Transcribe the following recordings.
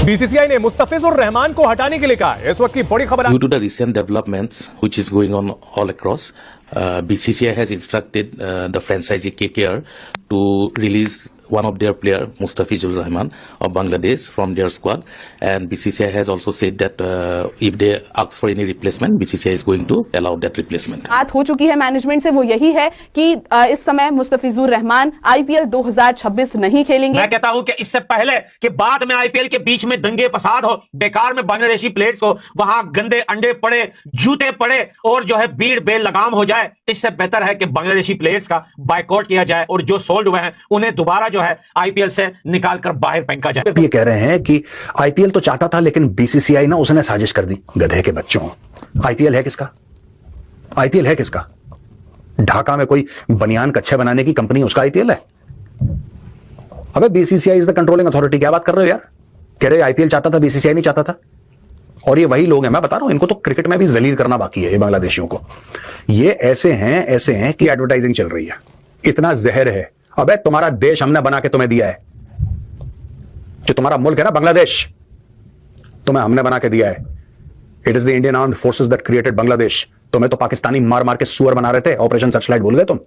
BCCI ने मुस्तफिजुर रहमान को हटाने के लिए कहा है। इस वक्त की बड़ी खबर। Due to the recent developments which is going on all across, BCCI has instructed the franchisee KKR to release one of their player, Mustafizur Rahman of Bangladesh, from their squad, and BCCI has also said that if they ask for any replacement, BCCI is going to allow that replacement. बात हो चुकी है management से, वो यही है कि इस समय मुस्तफिजुर रहमान आईपीएल 2026 नहीं खेलेंगे। मैं कहता हूं कि इससे पहले कि बाद में आईपीएल के बीच में दंगे फसाद हो, बेकार में बांग्लादेशी प्लेयर्स को वहां गंदे अंडे पड़े, जूते पड़े और जो है भीड़ बेलगाम हो जाए, इससे बेहतर है कि बांग्लादेशी प्लेयर्स का बायकॉट किया जाए और जो सोल्ड हुए हैं उन्हें दोबारा जो है आईपीएल से निकालकर बाहर फेंका जाए। ये कह रहे हैं कि आईपीएल तो चाहता था लेकिन बीसीसीआई ना उसने साजिश कर दी। गधे के बच्चों, आईपीएल है किसका? आईपीएल है किसका? ढाका में कोई बनियान कच्छे बनाने की कंपनी, उसका आईपीएल है? अबे BCCI is the controlling authority. क्या बात कर रहे हो यार? कह रहे आईपीएल चाहता था, बीसीसीआई नहीं चाहता था। और ये वही लोग हैं, मैं बता रहा हूं, इनको तो क्रिकेट में भी जलील करना बाकी है ये बांग्लादेशियों को। ये ऐसे हैं कि एडवर्टाइजिंग चल रही है, इतना जहर है। अबे तुम्हारा देश हमने बना के तुम्हें दिया है, जो तुम्हारा मुल्क है ना बांग्लादेश, तुम्हें हमने बना के दिया है। It is the Indian armed forces that created Bangladesh. तुम्हें तो पाकिस्तानी मार मार के सुअर बना रहे थे, ऑपरेशन सर्चलाइट भूल गए तुम।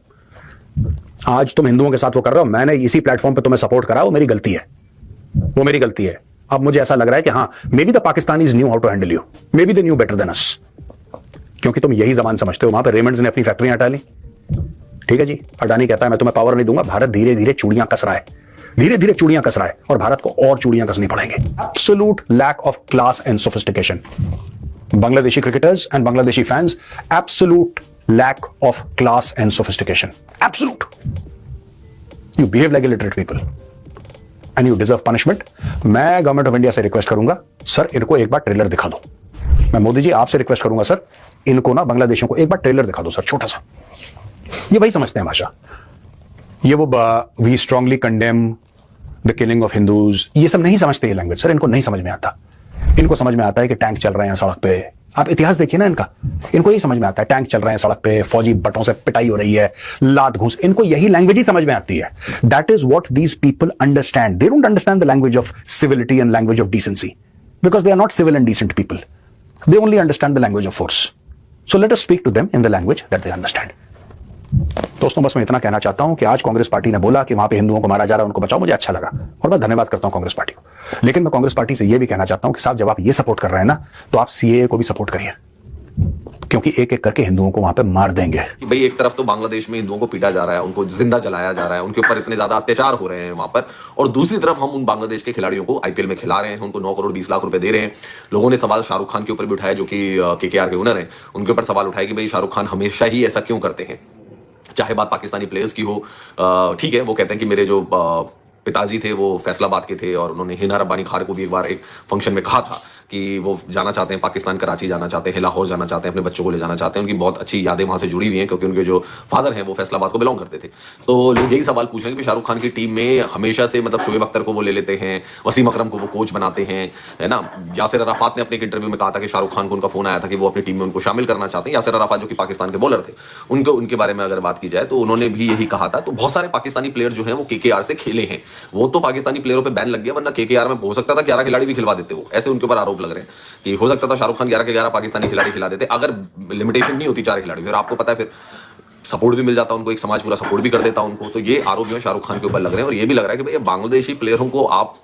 आज तुम हिंदुओं के साथ वो कर रहे हो, मैंने इसी प्लेटफॉर्म पे तुम्हें सपोर्ट करा, वो मेरी गलती है, वो मेरी गलती है। अब मुझे ऐसा लग रहा है कि हाँ, maybe the Pakistanis knew how to handle you, maybe they knew better than us, क्योंकि तुम यही जबान समझते हो। वहां पे रेमंड्स ने अपनी फैक्ट्रियां हटा ली, ठीक है जी। अडानी कहता है मैं तुम्हें पावर नहीं दूंगा। भारत धीरे धीरे चूड़ियां कस रहा है, धीरे धीरे चूड़ियां कस रहा है, और भारत को और चूड़ियां कसनी पड़ेंगे। Absolute lack of class and sophistication. Bangladeshi cricketers and Bangladeshi fans, absolute lack of class and sophistication, absolute. You behave like a literate people and you deserve punishment. मैं गवर्नमेंट ऑफ इंडिया से रिक्वेस्ट करूंगा, सर इनको एक बार trailer दिखा दो। मैं मोदी जी आपसे request करूंगा, सर इनको ना बांग्लादेशियों को एक बार ट्रेलर दिखा दो सर, छोटा सा। ये वही समझते हैं भाषा, ये वो we strongly condemn the killing of Hindus, ये सब नहीं समझते ये लैंग्वेज सर, इनको नहीं समझ में आता। इनको समझ में आता है कि टैंक चल रहे हैं सड़क पे। आप इतिहास देखिए ना इनका, इनको यही समझ में आता है टैंक चल रहे हैं सड़क पे, फौजी बटों से पिटाई हो रही है, लात घूस, इनको यही लैंग्वेज ही समझ में आती है। That is what these people understand. They don't understand the language of civility and language of decency, because they are not civil and decent people. They only understand the language of force. So let us speak to them in the language that they understand. दोस्तों बस मैं इतना कहना चाहता हूं कि आज Congress party ने बोला कि वहां पे हिंदुओं को मारा जा रहा है, उनको बचाओ, मुझे अच्छा लगा और मैं धन्यवाद करता हूं कांग्रेस पार्टी को। लेकिन मैं कांग्रेस पार्टी से यह भी कहना चाहता हूं कि साहब जब आप ये सपोर्ट कर रहे हैं ना, तो आप सीएए को भी सपोर्ट करिए, क्योंकि एक एक करके हिंदुओं को वहां पे मार देंगे। भाई एक तरफ तो बांग्लादेश में हिंदुओं को पीटा जा रहा है, उनको जिंदा जलाया जा रहा है, उनके ऊपर इतने ज्यादा अत्याचार हो रहे हैं वहां पर, और दूसरी तरफ हम उन बांग्लादेश के खिलाड़ियों को आईपीएल में खिला रहे हैं, उनको 9 करोड़ 20 लाख रुपए दे रहे हैं। लोगों ने सवाल शाहरुख खान के ऊपर भी उठाया, जो कि केकेआर के ओनर हैं, उनके ऊपर सवाल उठाया कि भाई शाहरुख खान हमेशा ही ऐसा क्यों करते हैं। चाहे बात पाकिस्तानी प्लेयर्स की हो, ठीक है, वो कहते हैं कि मेरे जो पिताजी थे वो फैसलाबाद के थे, और उन्होंने हिना रब्बानी खार को भी एक बार एक फंक्शन में कहा था कि वो जाना चाहते हैं पाकिस्तान, कराची जाना चाहते हैं, लाहौर जाना चाहते हैं, अपने बच्चों को ले जाना चाहते हैं। उनकी बहुत अच्छी यादें वहां से जुड़ी हुई हैं, क्योंकि उनके जो फादर हैं वो फैसलाबाद को बिलोंग करते थे। तो लोग यही सवाल पूछ रहे हैं कि शाहरुख खान की टीम में हमेशा से मतलब शोएब अख्तर को वो ले लेते हैं, वसीम अकरम को वो कोच बनाते हैं, है ना। यासिर अराफात ने अपने एक इंटरव्यू में कहा था कि शाहरुख खान को उनका फोन आया था कि वो अपनी टीम में उनको शामिल करना चाहते हैं। यासिर अराफात जो कि पाकिस्तान के बॉलर थे, उनके बारे में अगर बात की जाए तो उन्होंने भी यही कहा था। तो बहुत सारे पाकिस्तानी प्लेयर जो है वो केकेआर से खेले हैं, वो तो पाकिस्तानी प्लेयरों पर बैन लग गया, वरना केकेआर में हो सकता था 11 खिलाड़ी भी खिलवा देते, वो ऐसे उनके ऊपर आरोप लग रहे हैं कि हो सकता था शाहरुख खान 11 के 11 पाकिस्तानी खिलाड़ी खिला देते अगर लिमिटेशन नहीं होती 4 खिलाड़ी। फिर आपको पता है फिर सपोर्ट भी मिल जाता उनको, एक समाज पूरा सपोर्ट भी कर देता उनको। तो ये आरोप जो है शाहरुख खान के ऊपर लग रहे हैं, और ये भी लग रहा है कि भाई बांग्लादेशी प्लेयरों को आप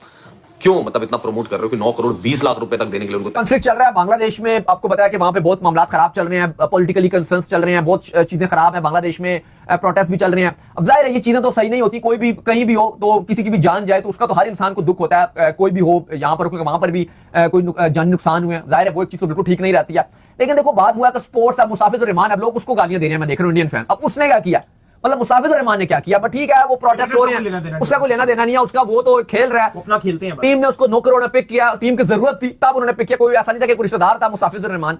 क्यों मतलब इतना प्रमोट कर रहे हो कि 9 करोड़ 20 लाख रुपए तक देने के लिए उनको। कॉन्फ्लिक्ट चल रहा है बांग्लादेश में, आपको पता है कि वहां पे बहुत मामला खराब चल रहे हैं, पॉलिटिकली कंसर्न्स चल रहे हैं, बहुत चीजें खराब है बांग्लादेश में, प्रोटेस्ट भी चल रहे हैं। अब जाहिर है ये चीजें तो सही नहीं होती, कोई भी कहीं भी हो तो किसी की भी जान जाए तो उसका तो हर इंसान को दुख होता है, कोई भी हो, यहाँ पर वहां पर भी कोई जान नुकसान हुए, जाहिर है वो एक चीज तो बिल्कुल ठीक नहीं रहती है। लेकिन देखो बात हुआ कि स्पोर्ट्स, अब मुस्ताफिजुर रहमान, अब लोग उसको गालियां दे रहे हैं, मैं देख रहा हूं इंडियन फैन। अब उसने क्या किया, मतलब मुस्ताफिजुर रहमान ने क्या किया, बट ठीक है वो प्रोटेस्ट हो रहे हैं, उसका कोई लेना देना नहीं है, उसका वो तो खेल रहा है, अपना खेलते हैं। टीम ने उसको 9 करोड़ में पिक किया, टीम की जरूरत थी तब उन्होंने पिक किया, कोई ऐसा नहीं था कि कोई रिश्तेदार था मुस्ताफिजुर रहमान,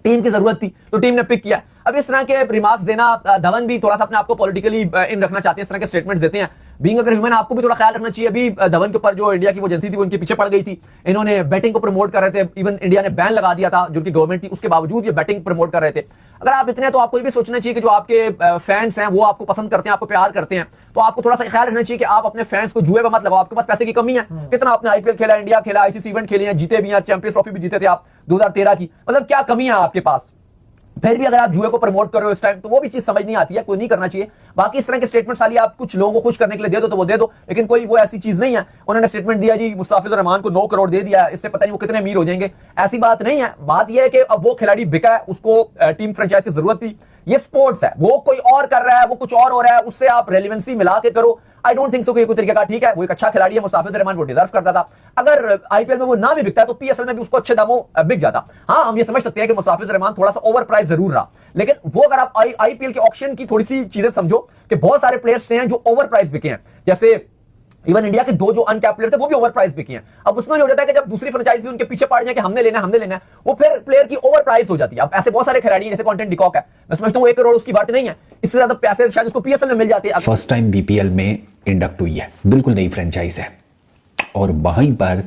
टीम की जरूरत थी तो टीम ने पिक किया। अब इस तरह के रिमार्क्स देना, धवन भी थोड़ा सा अपने आपको पॉलिटिकली इन रखना चाहते हैं, इस तरह के स्टेटमेंट्स देते हैं। बीइंग अगर ह्यूमन आपको भी थोड़ा ख्याल रखना चाहिए। अभी धवन के ऊपर जो इंडिया की वो एजेंसी थी वो इनके पीछे पड़ गई थी, इन्होंने बैटिंग को प्रमोट कर रहे थे, इवन इंडिया ने बैन लगा दिया था जो कि गवर्नमेंट थी, उसके बावजूद ये बैटिंग प्रमोट कर रहे थे। अगर आप इतने तो आपको ये भी सोचना चाहिए कि जो आपके फैंस हैं वो आपको पसंद करते हैं, आपको प्यार करते हैं, तो आपको थोड़ा सा ख्याल रखना चाहिए कि आप अपने फैंस को जुए पे मत लगाओ। आपके पास पैसे की कमी है, कितना आपने आईपीएल खेला, इंडिया खेला, आईसीसी इवेंट खेले हैं, जीते भी हैं, चैंपियंस ट्रॉफी भी जीते थे आप 2013 की, मतलब क्या कमी है आपके पास? फिर भी अगर आप जुए को प्रमोट कर रहे हो इस टाइम, तो वो भी चीज समझ नहीं आती है, कोई नहीं करना चाहिए। बाकी इस तरह के स्टेटमेंट खाली आप कुछ लोगों को खुश करने के लिए दे दो तो वो दे दो, लेकिन कोई वो ऐसी चीज नहीं है। उन्होंने स्टेटमेंट दिया जी मुस्तफिजुर रहमान को 9 करोड़ दे दिया, इससे पता नहीं वो कितने अमीर हो जाएंगे, ऐसी बात नहीं है। बात यह है कि अब वो खिलाड़ी बिका है, उसको टीम फ्रेंचाइज की जरूरत थी, ये स्पोर्ट्स है, वो कोई और कर रहा है, वो कुछ और हो रहा है, उससे आप रेलेवेंसी मिला के करो। आई डोंट थिंक सो कि कोई तरीका का ठीक है। वो एक अच्छा खिलाड़ी है, मुस्तफिजुर रहमान, वो डिजर्व करता था। अगर आईपीएल में वो ना भी बिकता है तो पीएसएल में भी उसको अच्छे दामों बिक जाता। हाँ, हम ये समझ सकते हैं कि मुस्तफिजुर रहमान थोड़ा सा ओवर प्राइस जरूर रहा, लेकिन वो अगर आप आईपीएल के ऑक्शन की थोड़ी सी चीजें समझो कि बहुत सारे प्लेयर्स हैं जो ओवर प्राइस बिके हैं, जैसे इवन इंडिया के 2 जो अनकैप्ड प्लेयर थे वो भी ओवर प्राइस बिके हैं। अब उसमें हो जाता है कि जब दूसरी फ्रेंचाइज भी उनके पीछे पड़ जाए कि हमने लेना है, वो फिर प्लेयर की ओवर प्राइस हो जाती है। अब ऐसे बहुत सारे खिलाड़ी हैं, जैसे कॉन्टेंट डिकॉक है, मैं समझता हूं 1 करोड़ उसकी बात नहीं है, इससे ज्यादा पैसे शायद उसको पीएसएल में मिल जाते हैं। फर्स्ट टाइम बीपीएल में इंडक्ट हुई है, बिल्कुल नई फ्रेंचाइज है, और वहीं पर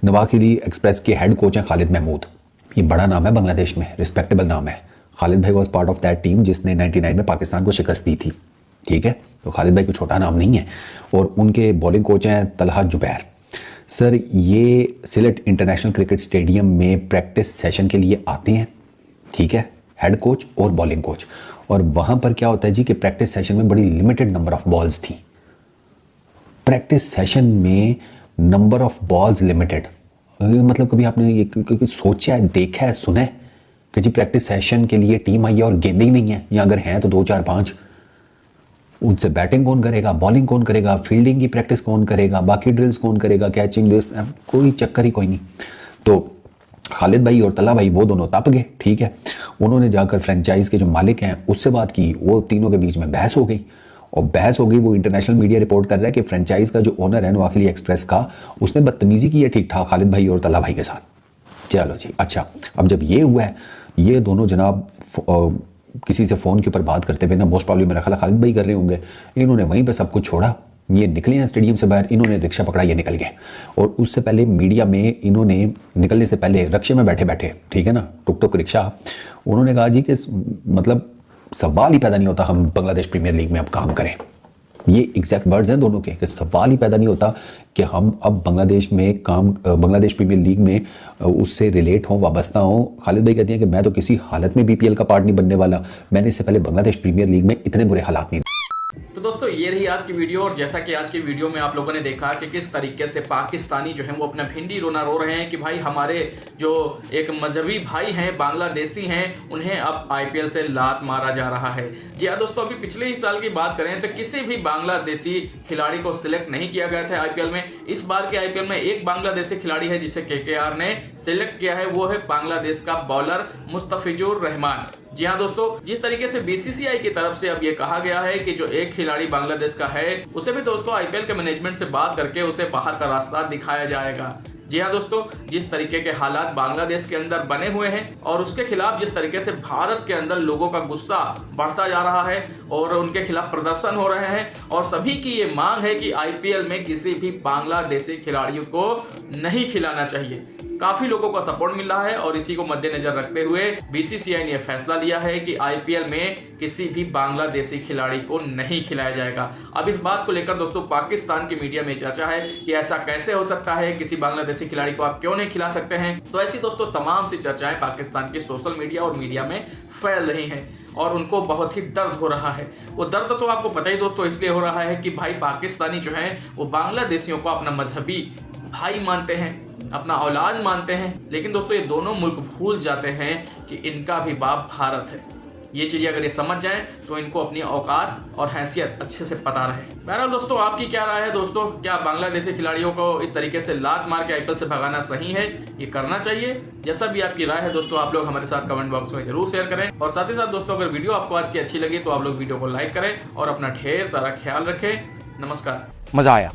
नवाखिली एक्सप्रेस के हेड कोच हैं खालिद महमूद। ये बड़ा नाम है बांग्लादेश में, रिस्पेक्टेबल नाम है। खालिद भाई was part of that team जिसने 99 में पाकिस्तान को शिकस्त दी थी, ठीक है, तो खालिद भाई कोई छोटा नाम नहीं है। और उनके बॉलिंग कोच हैं तलहा जुबैर। सर ये सिलेट इंटरनेशनल क्रिकेट स्टेडियम में प्रैक्टिस सेशन के लिए आते हैं, ठीक है, हेड कोच और बॉलिंग कोच, और वहाँ पर क्या होता है जी कि प्रैक्टिस सेशन में बड़ी लिमिटेड नंबर ऑफ बॉल्स थी। प्रैक्टिस सेशन में नंबर ऑफ बॉल्स लिमिटेड, मतलब कभी आपने ये सोचा है, देखा है, सुना है कि जी प्रैक्टिस सेशन के लिए टीम आई है और गेंदें ही नहीं है, या अगर हैं तो 2 4 5, उनसे बैटिंग कौन करेगा, बॉलिंग कौन करेगा, फील्डिंग की प्रैक्टिस कौन करेगा, बाकी ड्रिल्स कौन करेगा, कैचिंग दिस, कोई चक्कर ही कोई नहीं। तो खालिद भाई और तला भाई वो दोनों तप गए, ठीक है। उन्होंने जाकर फ्रेंचाइज के जो मालिक हैं उससे बात की, वो तीनों के बीच में बहस हो गई, और बहस हो गई। वो इंटरनेशनल मीडिया रिपोर्ट कर रहा है कि फ्रेंचाइज का जो ओनर है नवाखिली एक्सप्रेस का, उसने बदतमीजी की है ठीक ठाक खालिद भाई और तला भाई के साथ। चलो जी, अच्छा, अब जब ये हुआ है, ये दोनों जनाब किसी से फ़ोन के ऊपर बात करते हुए ना, मोस्ट प्रॉब्लम मेरा ख्याल खालिद भाई कर रहे होंगे, इन्होंने वहीं पे सब कुछ छोड़ा, ये निकले हैं स्टेडियम से बाहर, इन्होंने रिक्शा पकड़ा, ये निकल गए। और उससे पहले मीडिया में इन्होंने निकलने से पहले रिक्शे में बैठे बैठे, ठीक है ना, टुक टुक रिक्शा, उन्होंने कहा जी कि मतलब सवाल ही पैदा नहीं होता हम बांग्लादेश प्रीमियर लीग में अब काम करें। ये एग्जैक्ट वर्ड्स हैं दोनों के, कि सवाल ही पैदा नहीं होता कि हम अब बांग्लादेश में काम, बांग्लादेश प्रीमियर लीग में उससे रिलेट हों, वाबस्ता हों। खालिद भाई कहते हैं कि मैं तो किसी हालत में बीपीएल का पार्ट नहीं बनने वाला, मैंने इससे पहले बांग्लादेश प्रीमियर लीग में इतने बुरे हालात नहीं। तो दोस्तों ये रही आज की वीडियो, और जैसा कि आज की वीडियो में आप लोगों ने देखा कि किस तरीके से पाकिस्तानी जो है वो अपना भिंडी रोना रो रहे हैं कि भाई हमारे जो एक मजहबी भाई हैं, बांग्लादेशी हैं, उन्हें अब आईपीएल से लात मारा जा रहा है। जी हाँ दोस्तों, अभी पिछले ही साल की बात करें तो किसी भी बांग्लादेशी खिलाड़ी को सिलेक्ट नहीं किया गया था आईपीएल में। इस बार के आईपीएल में एक बांग्लादेशी खिलाड़ी है जिसे केकेआर ने सिलेक्ट किया है, वो है बांग्लादेश का बॉलर मुस्तफिजुर रहमान। जी हाँ दोस्तों, जिस तरीके से बीसीसीआई की तरफ से अब ये कहा गया है कि जो एक खिलाड़ी बांग्लादेश का है उसे भी दोस्तों आईपीएल के मैनेजमेंट से बात करके उसे बाहर का रास्ता दिखाया जाएगा। जी हाँ दोस्तों, जिस तरीके के हालात बांग्लादेश के अंदर बने हुए हैं और उसके खिलाफ जिस तरीके से भारत के अंदर लोगों का गुस्सा बढ़ता जा रहा है और उनके खिलाफ प्रदर्शन हो रहे हैं, और सभी की ये मांग है कि आईपीएल में किसी भी बांग्लादेशी खिलाड़ियों को नहीं खिलाना चाहिए। काफी लोगों का सपोर्ट मिल रहा है, और इसी को मद्देनजर रखते हुए बीसीसीआई ने यह फैसला लिया है कि आईपीएल में किसी भी बांग्लादेशी खिलाड़ी को नहीं खिलाया जाएगा। अब इस बात को लेकर दोस्तों पाकिस्तान की मीडिया में चर्चा है कि ऐसा कैसे हो सकता है, किसी बांग्लादेशी खिलाड़ी को आप क्यों नहीं खिला सकते हैं। तो ऐसी दोस्तों तमाम सी चर्चाएं पाकिस्तान के सोशल मीडिया और मीडिया में फैल रही हैं, और उनको बहुत ही दर्द हो रहा है। वो दर्द तो आपको पता ही दोस्तों इसलिए हो रहा है कि भाई पाकिस्तानी जो है वो बांग्लादेशियों को अपना मजहबी भाई मानते हैं, अपना औलाद मानते हैं, लेकिन दोस्तों ये दोनों मुल्क भूल जाते हैं कि इनका भी बाप भारत है। ये चीज़ें अगर ये समझ जाएं तो इनको अपनी औकात और हैसियत अच्छे से पता रहे। बहरहाल दोस्तों, आपकी क्या राय है दोस्तों, क्या बांग्लादेशी खिलाड़ियों को इस तरीके से लात मार के आईपीएल से भगाना सही है, ये करना चाहिए? जैसा भी आपकी राय है दोस्तों, आप लोग हमारे साथ कमेंट बॉक्स में जरूर शेयर करें, और साथ ही साथ दोस्तों अगर वीडियो आपको आज की अच्छी लगी तो आप लोग वीडियो को लाइक करें और अपना ढेर सारा ख्याल रखें। नमस्कार। मजा आया।